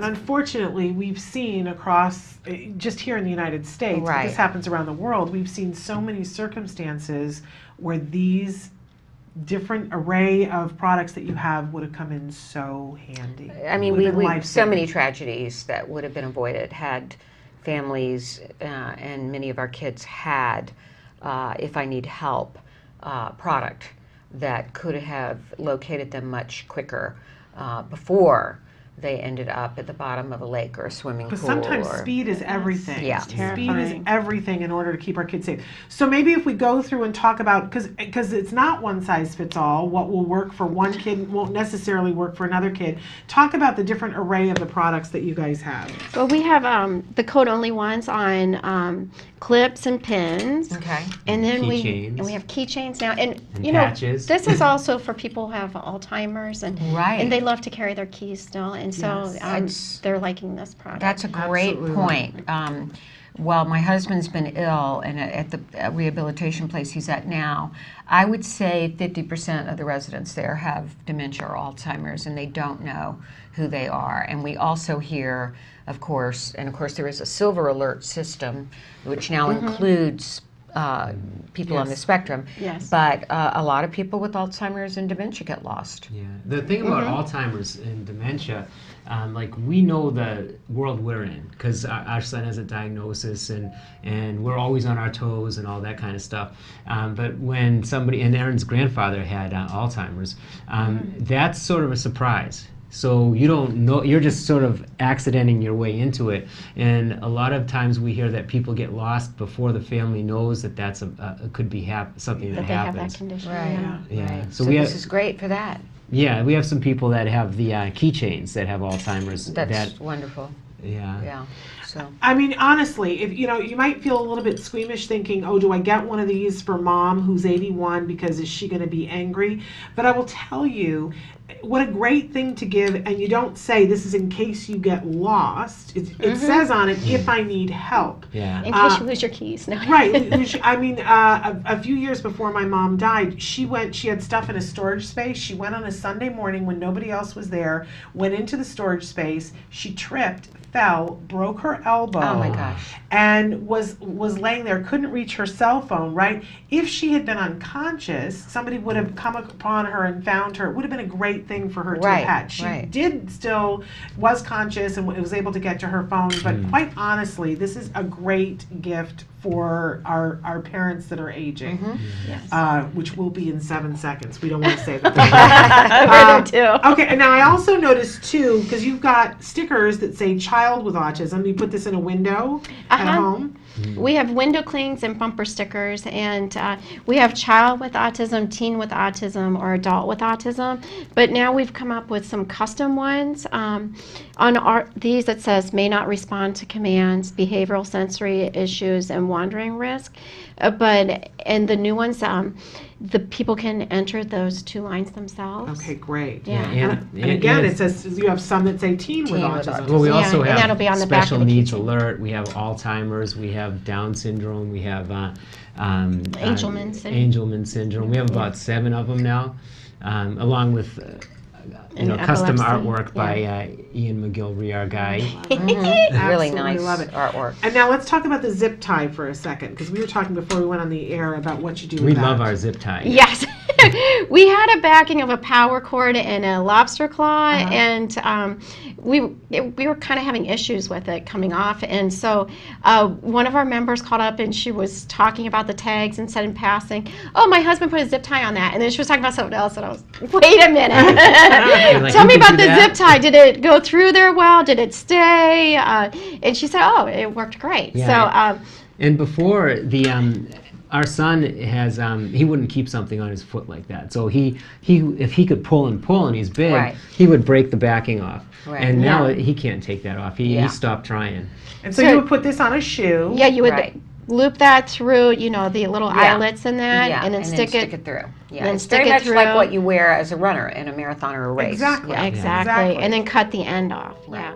unfortunately, we've seen across, just here in the United States, but this happens around the world, we've seen so many circumstances where these different array of products that you have would have come in so handy. I mean, we so many tragedies that would have been avoided had families and many of our kids had, if I need help, product that could have located them much quicker before they ended up at the bottom of a lake or a swimming pool. Because sometimes speed is everything. Yeah. Speed is everything in order to keep our kids safe. So maybe if we go through and talk about, because it's not one size fits all, what will work for one kid won't necessarily work for another kid. Talk about the different array of the products that you guys have. Well, we have the code-only ones on clips and pins. Okay. And then we have keychains now. And you know, patches. This is also for people who have Alzheimer's and they love to carry their keys still. And so they're liking this product. That's a great point. Well, my husband's been ill, and at the rehabilitation place he's at now, I would say 50% of the residents there have dementia or Alzheimer's, and they don't know who they are. And we also hear, of course, there is a silver alert system, which now includes people on the spectrum. Yes. But a lot of people with Alzheimer's and dementia get lost. Yeah. The thing about Alzheimer's and dementia, like we know the world we're in because our son has a diagnosis and we're always on our toes and all that kind of stuff. But when somebody, and Aaron's grandfather had Alzheimer's, that's sort of a surprise. So you don't know, you're just sort of accidenting your way into it. And a lot of times we hear that people get lost before the family knows that that's could be something that happens. Have that condition. Right. Yeah. So this is great for that. Yeah, we have some people that have the keychains that have Alzheimer's. That's wonderful. Yeah. Yeah. So. I mean, honestly, if you might feel a little bit squeamish thinking, oh, do I get one of these for mom who's 81 because is she going to be angry? But I will tell you, what a great thing to give, and you don't say this is in case you get lost. It says on it, if I need help. Yeah. In case you lose your keys. No. Right. I mean, a few years before my mom died, she had stuff in a storage space. She went on a Sunday morning when nobody else was there, went into the storage space. She tripped, fell, broke her elbow. Oh my gosh. And was laying there, couldn't reach her cell phone, right? If she had been unconscious, somebody would have come upon her and found her. It would have been a great thing for her to have had. She was conscious and was able to get to her phone, but quite honestly, this is a great gift for our parents that are aging, which will be in 7 seconds. We don't want to say that. Okay, and now I also noticed too, because you've got stickers that say child with autism. You put this in a window at home. We have window clings and bumper stickers, and we have child with autism, teen with autism, or adult with autism. But now we've come up with some custom ones. On these it says may not respond to commands, behavioral sensory issues, and wandering risk. And the new ones, the people can enter those 2 lines themselves. Okay, great. Yeah. And again, it says you have some that say teen with autism. Well, we also and that'll be on have the back of special the needs keychain. alert. We have Alzheimer's. We have Down syndrome. We have Angelman syndrome. We have about 7 of them now, along with custom artwork by Ian McGilvery, our guy. Really nice love it. artwork. And now let's talk about the zip tie for a second, because we were talking before we went on the air about what you do with We that. love our zip tie. Yes. We had a backing of a power cord and a lobster claw, and we were kind of having issues with it coming off. And so one of our members called up and she was talking about the tags and said in passing, oh, my husband put a zip tie on that. And then she was talking about something else, and I was, wait a minute. Like, Tell me about the zip tie. Did it go through there well? Did it stay? And she said, oh, it worked great. Yeah. So, and before our son has he wouldn't keep something on his foot like that. So he if he could pull and he's big, he would break the backing off. Right. And now he can't take that off. He stopped trying. And so you would put this on a shoe. Yeah, you would loop that through, the little eyelets in that, and then stick it through. Yeah, then it's stick very it much through. like what you wear as a runner in a marathon or a race. Exactly. Yeah. Exactly. And then cut the end off. Yeah.